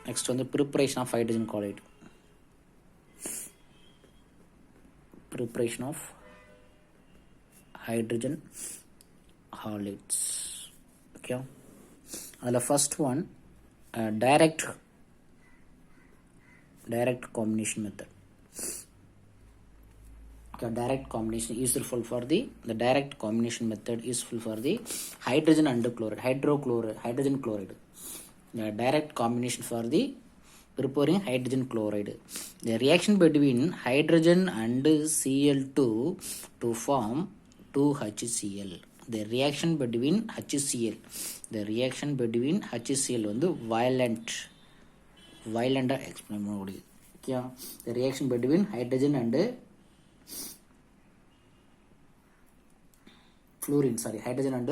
Next வந்து preparation of hydrogen colloid. Preparation of hydrogen halides. Okay. The first one, direct combination method. Okay, direct combination useful for the direct combination method useful for the hydrogen and chloride, hydrogen chloride. The direct combination for the preparing hydrogen chloride. The reaction between hydrogen and Cl2 to form 2HCl. The reaction between HCl. The reaction between HCl வந்து violent explain பண்ண முடியும். Okay. The reaction between hydrogen and fluorine, hydrogen and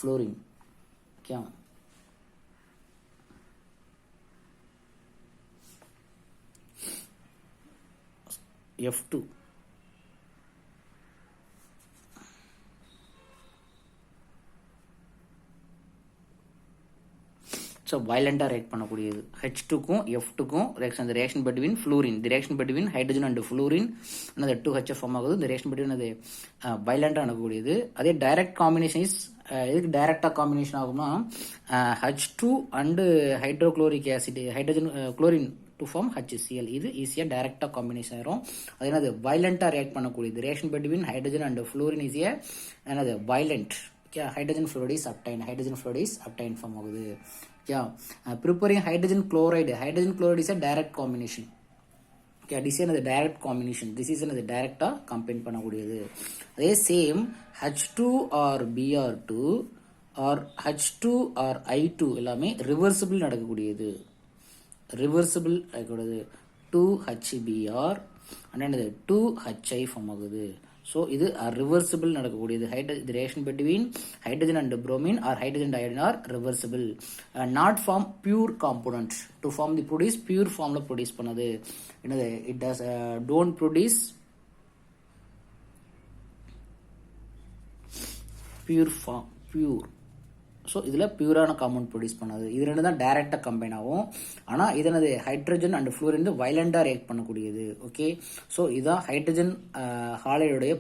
fluorine. Okay. F2. So violent react பண்ணக்கூடியது H2க்கும் F2க்கும் reaction, the reaction between fluorine, the reaction between hydrogen and fluorine another 2H form ஆகுது. The reaction between அது violent ஆகக்கூடியது. அதே direct combination is எதுக்கு டைரக்டா combination ஆகும்னா H2 and hydrochloric acid hydrogen chlorine to form HCl. இது ஈஸியா டைரக்டா combination ஆயிரும். அது என்னது violent react பண்ணக்கூடியது. reaction between hydrogen and fluorine is என்னது violent. Okay, hydrogen fluoride is obtained form ஆகுது. Yeah, preparing hydrogen chloride is a direct combination. Okay, this is another direct combination. This is another direct combine பண்ணக்கூடியது. அதே same H2 or Br2 or H2 or I2 எல்லாமே reversible நடக்கக்கூடியது. reversible ஆகக்கூடியது 2HBr and another 2HI form ஆகுது. So இது reversible நடக்கக்கூடியது. The reaction between hydrogen and bromine or hydrogen and iodine are reversible. Not form pure component. To form the produce pure form la produce பண்ணது. என்னது it does don't produce pure. So இதில் பியூரான compound produce பண்ணாது. இது ரெண்டு தான் டைரெக்டாக combine ஆகும். ஆனால் இது என்னது ஹைட்ரஜன் அண்ட் ஃப்ளூரின் வைலண்டாக ரியாக்ட் பண்ணக்கூடியது. ஓகே, ஸோ இதுதான் ஹைட்ரஜன் ஹாலைடுடைய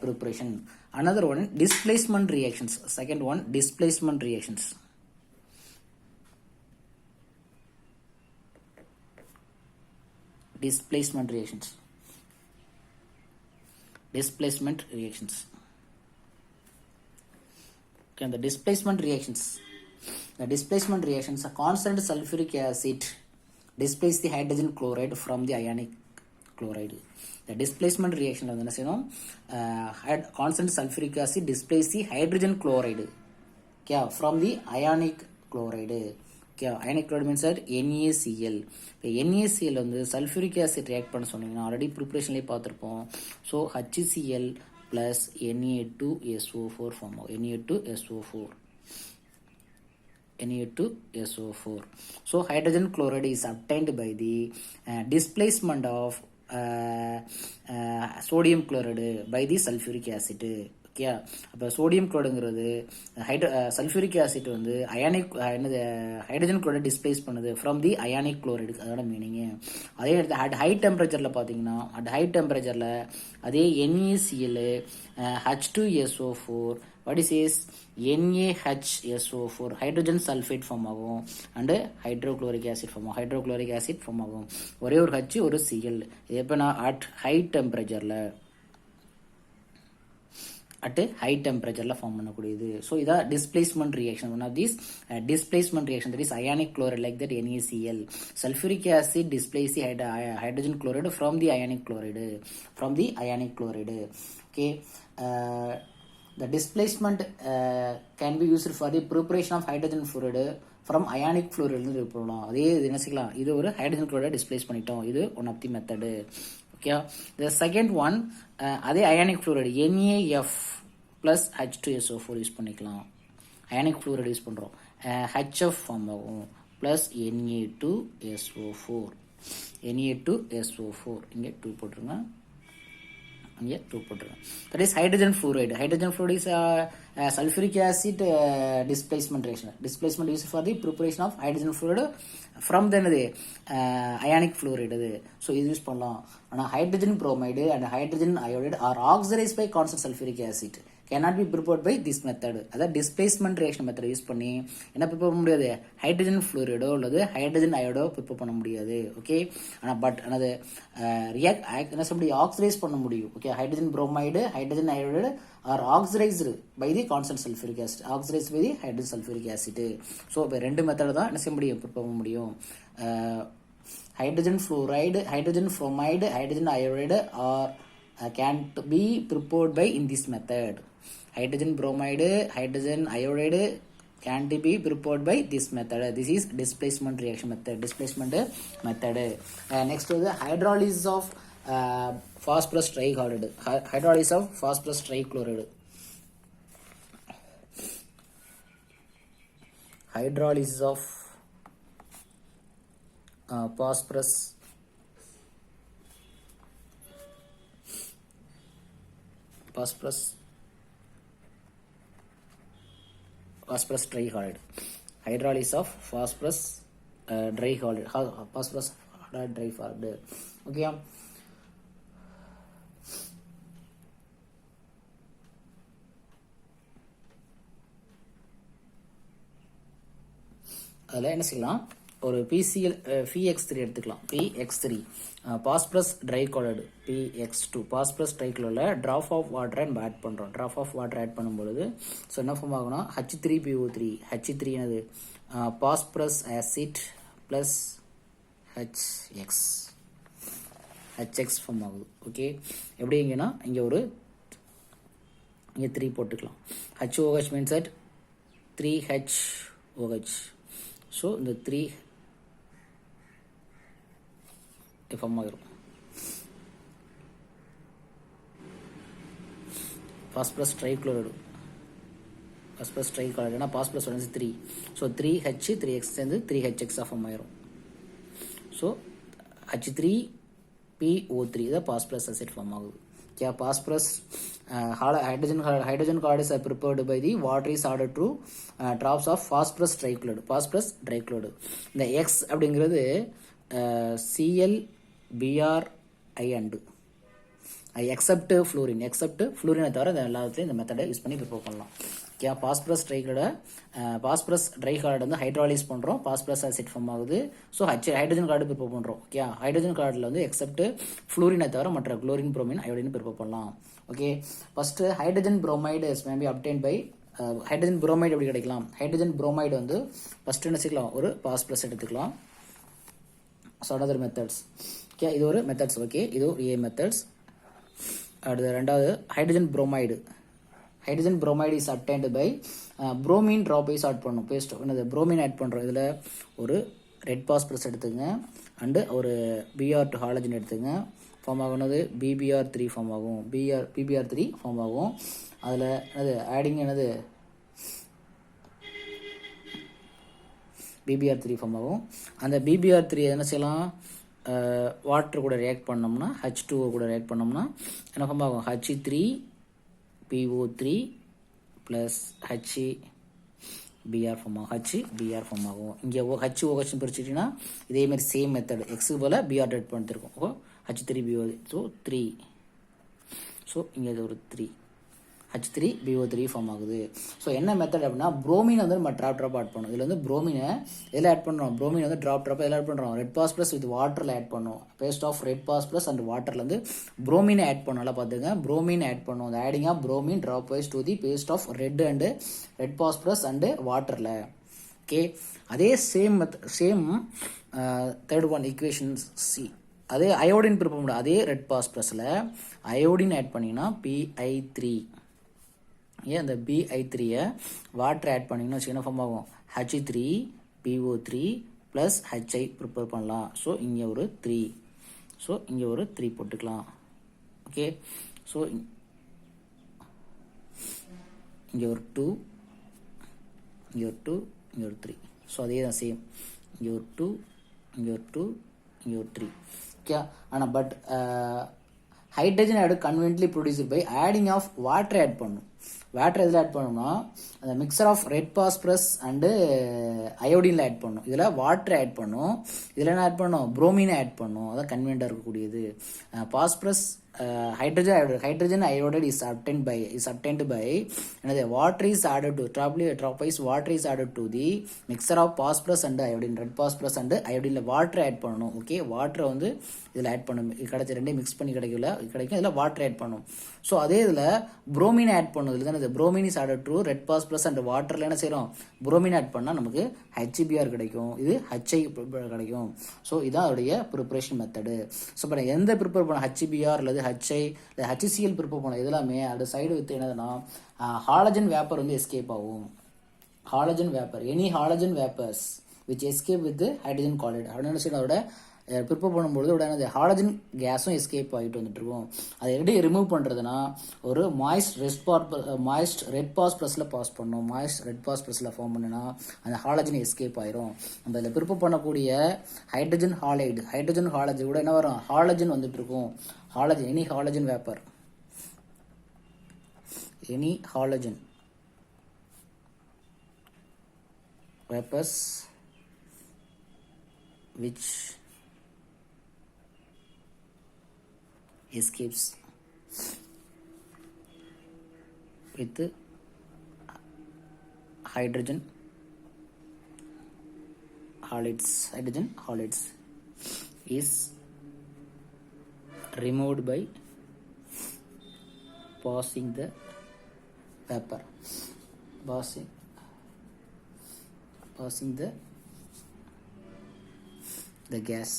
preparation. Another one displacement reactions. Second one displacement reactions. Displacement reactions. Okay, the displacement reactions, a constant sulfuric acid displaces the hydrogen chloride from the ionic chloride. The displacement reaction constant sulfuric acid displaces the hydrogen chloride from the ionic chloride. Ionic chloride means NaCl. NaCl வந்து sulfuric acid react பண்ண சொன்னீங்கன்னா already ப்ரிப்பரேஷன்லேயே பார்த்துருப்போம். So HCl plus Na2SO4 form of Na2SO4. So hydrogen chloride is obtained by the displacement of sodium chloride by the sulfuric acid. Okay, அப்போ sodium குளோரைடுங்கிறது sulphuric acid வந்து ionic என்னது hydrogen chloride displays பண்ணுது from the ionic chloride. அதோட meaning. அதே இடத்துல at high டெம்பரேச்சரில் பார்த்தீங்கன்னா அதே NaCl H2SO4 what is NaHSO4 hydrogen sulphate form ஆகும் அண்டு ஹைட்ரோக்ளோரிக் ஆசிட் ஃபார்ம் ஆகும். ஒரே ஒரு H ஒரு Cl. எப்போனா அட் ஹை டெம்பரேச்சரில் ஃபார்ம் பண்ணக்கூடியது. ஸோ இதான் displacement reaction. One of these displacement reaction that is ionic chloride like that NaCl. Sulphuric acid displace hydrogen chloride from the ionic chloride. Okay, the displacement can be used for the preparation of hydrogen fluoride from ionic fluoride. அதே என்ன செய்யலாம், இது ஒரு hydrogen chloride displace பண்ணிட்டோம். இது one of the method. Okay, the second one அதே ionic fluoride NaF plus H2SO4 use பண்ணிக்கலாம். Ionic fluoride use பண்ணுறோம். HF ஃபார்ம் ஆகும் ப்ளஸ் Na2SO4 இங்கே 2 போட்டுருங்க. இங்கே 2 போட்டுருக்கேன். That is hydrogen fluoride. Hydrogen fluoride is sulfuric acid displacement reaction. Displacement used for the preparation of hydrogen fluoride from the ionic fluoride. So இது use பண்ணலாம். ஆனால் hydrogen bromide and hydrogen iodide are oxidise by constant sulphuric acid cannot be prepared by this method. அதாவது displacement reaction method use பண்ணி என்ன prepare பண்ண முடியாது, hydrogen ஃப்ளூரைடோ அல்லது hydrogen iodo prepare பண்ண முடியாது. ஓகே, ஆனால் பட் அது என்ன சொல்ல முடியும், ஆக்சிடைஸ் பண்ண முடியும். Okay, hydrogen bromide hydrogen iodide are oxidised by the constant sulphuric acid, oxidise by the hydrogen sulphuric acid. So இப்போ ரெண்டு மெத்தட் தான் என்ன செய்ய முடியும், ப்ரிப்பேர் பண்ண முடியும். Hydrogen fluoride, hydrogen bromide, hydrogen iodide are can't be prepared by in this method. Hydrogen bromide, hydrogen iodide can't be prepared by this method. This is displacement reaction method, displacement method. Next is the hydrolysis of phosphorus trichloride. Hydrolysis of phosphorus trichloride. Hydrolysis of phosphorus trichloride. Hydrolysis of phosphorus trichloride. Phosphorus trichloride. Okay. அதில் என்ன செய்யலாம், ஒரு PX3 எடுத்துக்கலாம். PX3 phosphorus trichloride, PX2 phosphorus ட்ரைக்ளோரைடில் drop of வாட்டரை நம்ம add பண்ணுறோம். Drop of water add பண்ணும்பொழுது ஸோ என்ன ஃபார்ம் ஆகுனா H3PO3. H3 என்னது, phosphorous acid plus HX form ஆகுது. ஓகே, எப்படிங்கன்னா இங்கே 3 போட்டுக்கலாம். HOH means at 3HOH. So இந்த 3 ஃபார்ம் ஆகிரும். பாஸ்பரஸ் ட்ரைக்ளோரைடு, பாஸ்பரஸ் ட்ரைக்ளோரைடு ஏன்னா பாஸ்பரஸ் வந்து 3. ஸோ 3H 3X சேர்ந்து 3HX ஃபார்ம் ஆகிரும். ஸோ H3PO3 இதை பாஸ்பரஸ் ஆசிட் ஃபார்ம் ஆகுது. क्या phosphorus hydrogen chloride is prepared by the water is added to drops of phosphorus trichloride. இந்த X அப்படிங்கிறது ClBr except fluorine தவிர எல்லாத்துலையும் இந்த மெத்தடை யூஸ் பண்ணி ப்ரிப்பேர் பண்ணலாம். ஓகே, பாஸ்பரஸ் ட்ரைக்ளோரைடு வந்து ஹைட்ராலிஸ் பண்ணுறோம், பாஸ்பரஸ் ஆசிட் ஃபார்ம் ஆகுது. ஸோ ஹைட்ரஜன் கார்டு ப்ரிப்பேர் பண்ணுறோம். ஓகே, ஹைட்ரஜன் கார்டில் வந்து எக்ஸப்ட் ஃப்ளூரினை தவிர மற்ற குளோரின், புரோமின், அயோடின் ப்ரிப்பேர் பண்ணலாம். Okay, first hydrogen bromide is maybe obtain by hydrogen bromide எப்படி கிடைக்கலாம். ஹைட்ரஜன் புரோமைடு வந்து ஃபஸ்ட்டு என்ன செய்யலாம், ஒரு பாஸ்பரஸ் எடுத்துக்கலாம். So other methods. ஓகே, இது ஒரு மெத்தட்ஸ். ஓகே, இது ஒரு மெத்தட்ஸ். அடுத்து ரெண்டாவது hydrogen bromide. Hydrogen bromide is obtained by bromine dropwise add பண்ணும். பேஸ்ட் என்னது, புரோமின் ஆட் பண்ணுறோம். இதில் ஒரு ரெட் பாஸ்பரஸ் எடுத்துங்க அண்டு ஒரு Br2 ஹாலஜன் எடுத்துங்க. ஃபார்ம் ஆகுனது BBr3 ஃபார்ம் ஆகும். BBr3 ஃபார்ம் ஆகும். அதில் என்னது ஆடிங் என்னது BBr3 ஃபார்ம் ஆகும். அந்த BBr3 என்ன செய்யலாம், வாட்டர் கூட ரியாக்ட் பண்ணோம்னா H2O கூட ரியாக்ட் பண்ணோம்னா என்ன ஃபார்ம் ஆகும், H3PO3 ப்ளஸ் HBr ஃபார்ம் ஆகும். HBr ஃபார்ம் ஆகும். இங்கே HOH பிரிச்சுட்டிங்கன்னா இதேமாதிரி சேம் மெத்தட் எக்ஸுக்கு போல் Br ஆட் பண்ணிருக்கோம். ஓ H3BO. ஸோ 3. ஸோ இங்கே இது ஒரு 3 H3BO3 ஃபார்ம் ஆகுது. ஸோ என்ன மெத்தட் அப்படின்னா, புரோமின் வந்து நம்ம ட்ராப் ஆட் பண்ணணும். இதில் வந்து புரோமினை எதில் ஆட் பண்ணுறோம், புரோமின் வந்து ட்ராப் எதில் ஆட் பண்ணுறோம், ரெட் பாஸ்பரஸ் வித் வாட்டரில் ஆட் பண்ணுவோம். Paste of red phosphorus and வாட்டரில் வந்து புரோமினை ஆட் பண்ணோம். நல்லா பார்த்துங்க, புரோமின் ஆட் பண்ணுவோம். அந்த adding of bromine dropwise to the paste of red phosphorus and வாட்டரில். ஓகே, அதே same third one equation C. அதே அயோடின் ப்ரிப்பேர் பண்ணுவோம். அதே ரெட் பாஸ்பரஸில் அயோடின் ஆட் பண்ணிங்கன்னா PI3. ஏன் அந்த BI3-ஐ வாட்டர் ஆட் பண்ணிங்கன்னா வச்சு என்ன ஃபார்ம் ஆகும், H3PO3 ப்ளஸ் HI ப்ரிப்பேர் பண்ணலாம். ஸோ இங்கே ஒரு 3. ஸோ இங்கே ஒரு 3 போட்டுக்கலாம். ஓகே, ஸோ இங்கே ஒரு 2, இங்கே ஒரு 2, இங்கே ஒரு 3. ஸோ அதே தான் சேம். இங்கே ஒரு 2, இங்கே ஒரு 2, இங்கே ஒரு 3. ஓகே, ஆனால் but hydrogen iodide conveniently produced by adding of water add பண்ணும். வாட்டர் எதில் ஆட் பண்ணணும்னா அந்த mixture of red phosphorus and அயோடினில் ஆட் பண்ணும். இதில் வாட்டர் ஆட் பண்ணும். இதில் என்ன ஆட் பண்ணும்? புரோமினை ஆட் பண்ணும். அதான் கன்வென்ட்டாக இருக்கக்கூடியது. Phosphorus hydrogen iodide is obtained by another water is added to tropically water is added to the mixture of phosphorus and iodine. red phosphorus and iodine water add பண்ணனும். Okay, வாட்டரை வந்து இதில் add பண்ணணும். கிடைச்ச ரெண்டே மிக்ஸ் பண்ணி கிடைக்கும். இதில் வாட்டர் ஆட் பண்ணணும். ஸோ அதே இதில் புரோமின் ஆட் பண்ணணும். இதில் தானே bromine is added to red phosphorus and வாட்டரில் என்ன செய்கிறோம்? புரோமின் ஆட் பண்ணால் நமக்கு HBr கிடைக்கும். இது HI கிடைக்கும். ஸோ இதான் அதோடைய ப்ரிப்பரேஷன் மெத்தடு. ஸோ இப்போ எந்த ப்ரிப்பேர் பண்ண HBr அல்லது HI இல்லை HCl ப்ரிப்பேர் பண்ண இதெல்லாமே அது சைடு வித்து என்னதுன்னா ஹாலஜன் வேப்பர் வந்து எஸ்கேப் ஆகும். Halogen vapour, any halogen vapours which escape with hydrogen halide அப்படின்னு சொல்லி அதோட ப்ரிப்பேர் பண்ணும்போது உடனே ஹாலஜன் கேஸும் எஸ்கேப் ஆகிட்டு வந்துட்டு இருக்கும். அதை எப்படி ரிமூவ் பண்ணுறதுனா ஒரு மாய்ஸ்ட் ரெட் பாஸ்பரஸில் பாஸ் பண்ணணும். மாய்ஸ்ட் ரெட் பாஸ்பரஸில் ஃபார்ம் பண்ணினா அந்த ஹாலஜன் எஸ்கேப் ஆயிரும். நம்ம இதில் ப்ரிப்பேர் பண்ணக்கூடிய ஹைட்ரஜன் ஹாலஜன் கூட என்ன வரும்? ஹாலஜன் வந்துட்டு இருக்கும். Halogen, any halogen vapour, any halogen vapours which escapes with hydrogen halides is removed by passing the vapor, passing the gas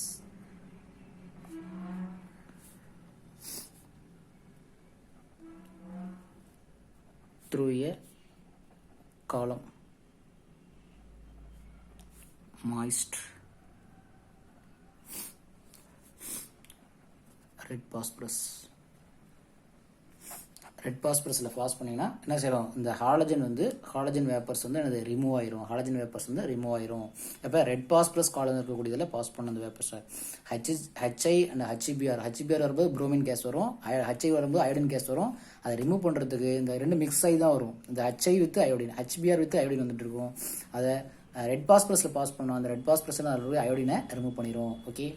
through a column moist red phosphorus. Red பாஸ்பரஸில் pass பண்ணிங்கன்னா என்ன செய்யறோம்? இந்த ஹாலஜன் வேப்பர்ஸ் வந்து என்னது remove ஆயிரும். அப்போ red phosphorus காலம் இருக்கக்கூடியதில் பாஸ் பண்ண அந்த வேப்பர்ஸை HI அண்ட் HBr வரும்போது புரோமின் கேஸ் வரும். HI வரும்போது அயோடின் கேஸ் வரும். அதை ரிமூவ் பண்ணுறதுக்கு இந்த ரெண்டு மிக்ஸ் ஆகி தான் வரும். இந்த HI with iodine, HBr with iodine வந்துட்டு இருக்கும். அதை ரெட் பாஸ்பரஸில் பாஸ் பண்ணோம். அந்த ரெட் பாஸ்பரஸ் அயோடினை ரிமூவ் பண்ணிடும். ஓகே.